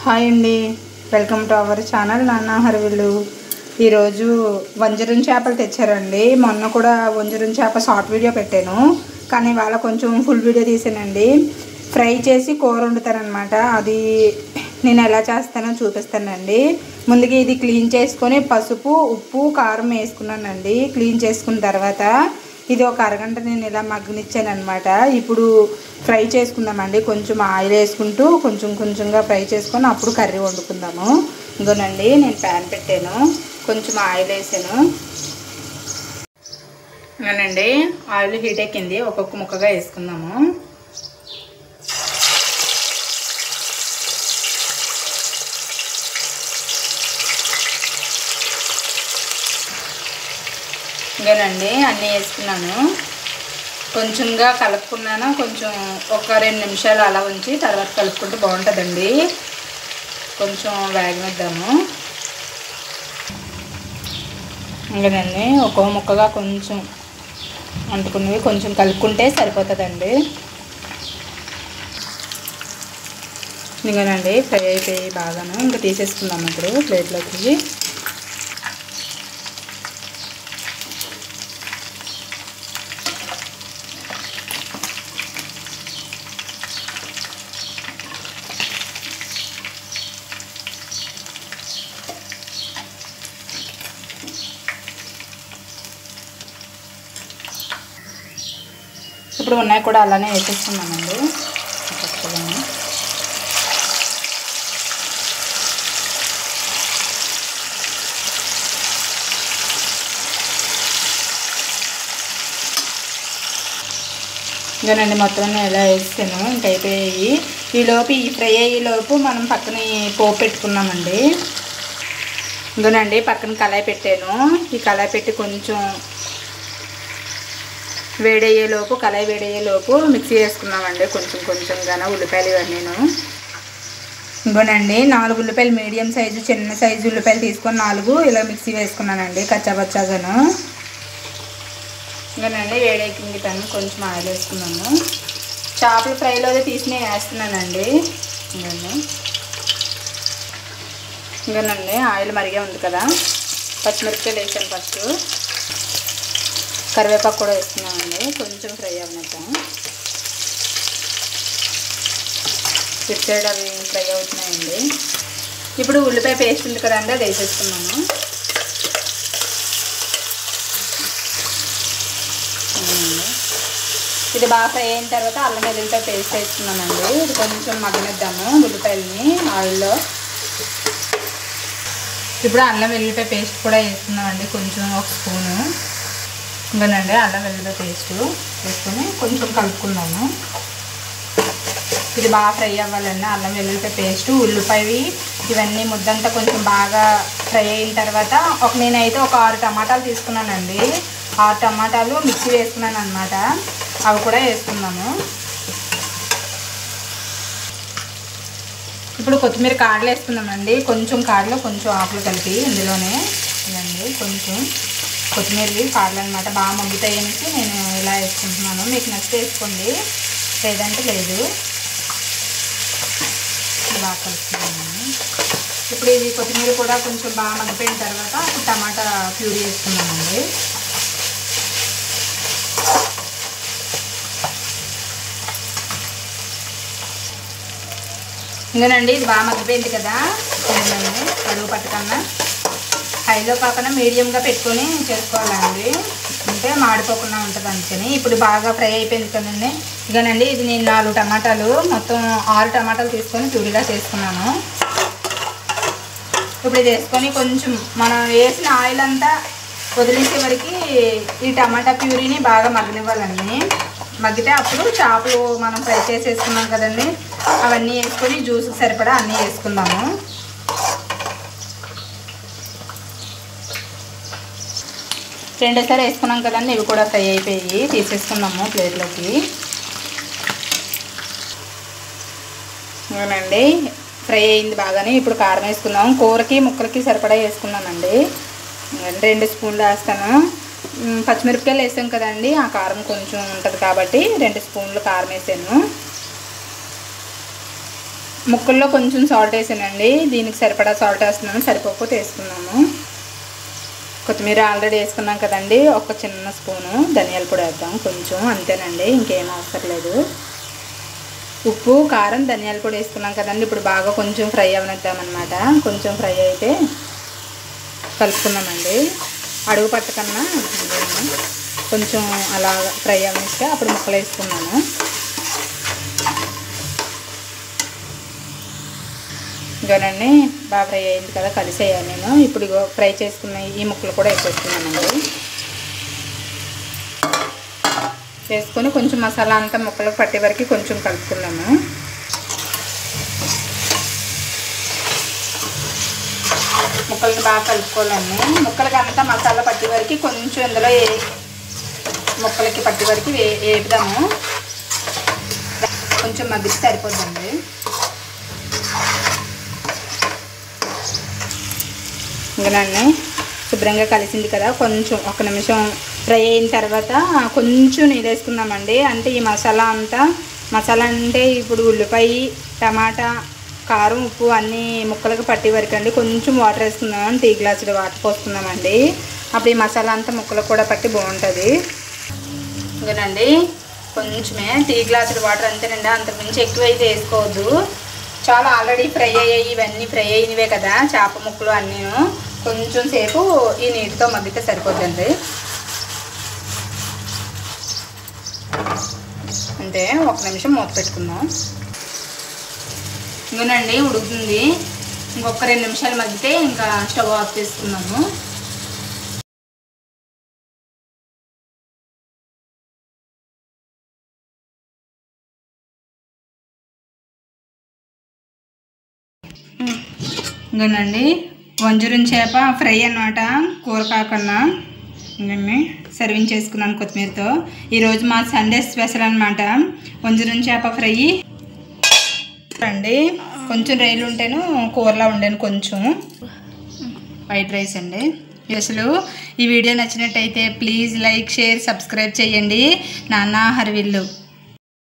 Hi అండి, welcome to our channel నాన్న హరివిల్లు. ఈరోజు వంజరం చేపలు తెచ్చారండి. మొన్న కూడా వంజరం చేప షార్ట్ వీడియో పెట్టాను, కానీ ఇవాళ కొంచెం ఫుల్ వీడియో తీసానండి. ఫ్రై చేసి కూర వండుతారనమాట. అది నేను ఎలా చేస్తానో చూపిస్తానండి. ముందుగా ఇది క్లీన్ చేసుకొని పసుపు, ఉప్పు, కారం వేసుకున్నానండి. క్లీన్ చేసుకున్న తర్వాత ఇది ఒక అరగంట నేను ఇలా మగ్గనిచ్చానమాట. ఇప్పుడు ఫ్రై చేసుకుందామండి. కొంచెం ఆయిల్ వేసుకుంటూ కొంచెంగా ఫ్రై చేసుకొని అప్పుడు కర్రీ వండుకుందాము. ఇంకోనండి, నేను ప్యాన్ పెట్టాను, కొంచెం ఆయిల్ వేసాను. ఇంకోనండి, ఆయిల్ హీట్ ఎక్కింది. ఒక్కొక్క ముక్కగా వేసుకుందాము. ఇంకేనండి, అన్నీ వేసుకున్నాను. కొంచెంగా కలుపుకున్నాను. కొంచెం ఒక 2 నిమిషాలు అలా ఉంచి తర్వాత కలుపుకుంటే బాగుంటుందండి. కొంచెం వేగనిద్దాము. ఇంకేనండి, ఒక్కో ముక్కగా కొంచెం అంటుకున్నవి కొంచెం కలుపుకుంటే సరిపోతుందండి. ఇంకేనండి, ఫ్రై అయిపోయి బాగాను. ఇంకా తీసేసుకుందాము ఇప్పుడు ప్లేట్లోకి. ఇప్పుడు ఉన్నాయి కూడా అలానే వేసేస్తున్నామండి. ఇంకానండి, మొత్తం ఎలా వేసాను. ఇంకా అయిపోయాయి. ఈలోపు ఈ ఫ్రై అయ్యేలోపు మనం పక్కన పోపు పెట్టుకున్నామండి. ఇంకానండి, పక్కన కళాయి పెట్టాను. ఈ కళాయి పెట్టి కొంచెం కళాయి వేడయ్యేలోపు మిక్సీ వేసుకున్నామండి. కొంచెంగా ఉల్లిపాయలు ఇవన్నీను. ఇంకోనండి, 4 ఉల్లిపాయలు మీడియం సైజు, చిన్న సైజు ఉల్లిపాయలు తీసుకొని 4 ఇలా మిక్సీ వేసుకున్నానండి కచ్చాబచ్చాగాను. ఇంకోనండి, వేడెక్కింది కానీ కొంచెం ఆయిల్ వేసుకున్నాను. చేపల ఫ్రైలో తీసి నేను వేస్తున్నానండి. ఇంకోనండి, ఆయిల్ మరిగే ఉంది కదా, పచ్చిమిరపకాయలు వేసాను. ఫస్ట్ కరివేపాకు కూడా వేస్తున్నామండి. కొంచెం ఫ్రై అవ్వనిద్దాం. ఇటు సైడ్ అవి ఫ్రై అవుతున్నాయండి. ఇప్పుడు ఉల్లిపాయ పేస్ట్ ఉంది కదండి, అది వేసేస్తున్నాను. ఇది బాగా ఫ్రై అయిన తర్వాత అల్లం వెల్లుల్లిపాయ పేస్ట్ వేస్తున్నానండి. ఇది కొంచెం మగ్గనిద్దాము ఉల్లిపాయలని ఆయిల్లో. ఇప్పుడు అల్లం వెల్లుల్లిపాయ పేస్ట్ కూడా వేస్తున్నామండి, కొంచెం 1 స్పూను. ఇంకానండి, అల్లం వెల్లుల్లిపాయ పేస్ట్ వేసుకొని కొంచెం కలుపుకుందాము. ఇది బాగా ఫ్రై అవ్వాలండి. అల్లం వెల్లుల్లిపాయ పేస్ట్, ఉల్లిపాయవి ఇవన్నీ ముద్దంతా కొంచెం బాగా ఫ్రై అయిన తర్వాత నేనైతే ఒక 6 టమాటాలు తీసుకున్నానండి. 6 టమాటాలు మిక్సీ వేసుకున్నాను అనమాట. అవి కూడా వేసుకున్నాము. ఇప్పుడు కొత్తిమీర కాడలు వేసుకున్నామండి. కొంచెం కాడలు, కొంచెం ఆకులు కలిపి ఇందులోనే ఇవ్వండి. కొంచెం కొత్తిమీరవి కాడలు అనమాట. బాగా మగ్గుతాయి అనేసి నేను ఇలా వేసుకుంటున్నాను. మీకు నచ్చితే వేసుకోండి, లేదంటే లేదు. బాగా కలుపుతున్నాను. ఇప్పుడు ఇది కొత్తిమీర కూడా కొంచెం బాగా మగ్గిపోయిన తర్వాత టమాటా ప్యూరీ వేసుకున్నామండి. ఇంకానండి, ఇది బాగా మగ్గిపోయింది కదా. కడుగు పట్టకన్నా హైలో కాకుండా మీడియంగా పెట్టుకొని చేసుకోవాలండి, అంటే మాడిపోకుండా ఉంటుంది అందుకని. ఇప్పుడు బాగా ఫ్రై అయిపోయింది కదండి. ఇకనండి, ఇది నేను 4 టమాటాలు, మొత్తం 6 టమాటాలు తీసుకొని ప్యూరీగా చేసుకున్నాను. ఇప్పుడు ఇది వేసుకొని కొంచెం మనం వేసిన ఆయిల్ అంతా వదిలేసే వరకు ఈ టమాటా ప్యూరీని బాగా మగ్గనివ్వాలండి. మగ్గితే అప్పుడు చేపలు మనం ఫ్రై చేసి వేసుకున్నాం కదండి, అవన్నీ వేసుకొని జ్యూస్కి సరిపడా అన్నీ వేసుకుందాము. రెండోసారి వేసుకున్నాం కదండి, ఇవి కూడా ఫ్రై అయిపోయి తీసేసుకున్నాము ప్లేట్లోకి. అవునండి, ఫ్రై అయింది బాగానే. ఇప్పుడు కారం వేసుకుందాము. కూరకి ముక్కలకి సరిపడా వేసుకున్నానండి. 2 స్పూన్లు వేస్తాను. పచ్చిమిరపకాయలు వేసాం కదండి, ఆ కారం కొంచెం ఉంటుంది కాబట్టి 2 స్పూన్లు కారం వేసాను. ముక్కల్లో కొంచెం సాల్ట్ వేసానండి, దీనికి సరిపడా సాల్ట్ వేస్తున్నాను, సరిపోకపోతే వేసుకున్నాను. కొత్తిమీర ఆల్రెడీ వేసుకున్నాం కదండి, ఒక చిన్న స్పూను ధనియాల పొడి వేద్దాం కొంచెం, అంతేనండి, ఇంకేం అవసరం లేదు. ఉప్పు కారం ధనియాల పొడి వేసుకున్నాం కదండి, ఇప్పుడు బాగా కొంచెం ఫ్రై అవనిద్దామన్నమాట. కొంచెం ఫ్రై అయితే కలుపుకున్నామండి, అడుగు పట్టకన్నా కొంచెం అలా ఫ్రై అవనిస్తే అప్పుడు ముక్కలు వేసుకున్నాను. ఇంకోనండి బాగా ఫ్రై అయింది కదా, కలిసేయాలి నేను. ఇప్పుడు ఫ్రై చేసుకున్న ఈ ముక్కలు కూడా వేసేసుకున్నానండి. వేసుకొని కొంచెం మసాలా అంతా ముక్కలకు పట్టే వరకు కొంచెం కలుపుకున్నాము. ముక్కలను బాగా కలుపుకోవాలండి. ముక్కలకి అంతా మసాలా పట్టే వరకు కొంచెం ఇందులో ముక్కలకి పట్టే వరకు వేపుదాము. కొంచెం మగ్గితే సరిపోద్దండి. ఇంకనండి శుభ్రంగా కలిసింది కదా, కొంచెం ఒక నిమిషం ఫ్రై అయిన తర్వాత కొంచెం నీళ్ళు వేసుకుందామండి. అంటే ఈ మసాలా అంటే ఇప్పుడు ఉల్లిపాయ, టమాటా, కారం, ఉప్పు అన్నీ ముక్కలకు పట్టే వరకు అండి కొంచెం వాటర్ వేసుకుందాం. టీ గ్లాసులు వాటర్ పోసుకుందామండి, అప్పుడు ఈ మసాలా అంతా ముక్కలకు కూడా పట్టి బాగుంటుంది. ఇంకనండి కొంచెమే టీ గ్లాసులు వాటర్ అంతేనండి, అంతకుమించి ఎక్కువ అయితే వేసుకోవద్దు. చాలా ఆల్రెడీ ఫ్రై అయ్యాయి, ఇవన్నీ ఫ్రై అయినవే కదా చేప ముక్కలు అన్నీ. కొంచెం సేపు ఈ నీటితో మగ్గితే సరిపోద్దండి. అంతే, ఒక నిమిషం మూత పెట్టుకుందాం. ఇంకోనండి ఉడుకుతుంది, ఇంకొక 2 నిమిషాలు మగ్గితే ఇంకా స్టవ్ ఆఫ్ చేసుకున్నాము. ఇంకోనండి వంజరం చేప ఫ్రై అన్నమాట, కూర కాకుండా. ఇంకన్నీ సర్వింగ్ చేసుకున్నాను కొత్తిమీరతో. ఈరోజు మా సండే స్పెషల్ అనమాట, వంజరం చేప ఫ్రై అండి. కొంచెం రైలు ఉంటేను కూరలా ఉండేను, కొంచెం వైట్ రైస్ అండి. అసలు ఈ వీడియో నచ్చినట్టయితే ప్లీజ్ లైక్, షేర్, సబ్స్క్రైబ్ చేయండి. నాన్న హర్విల్లు.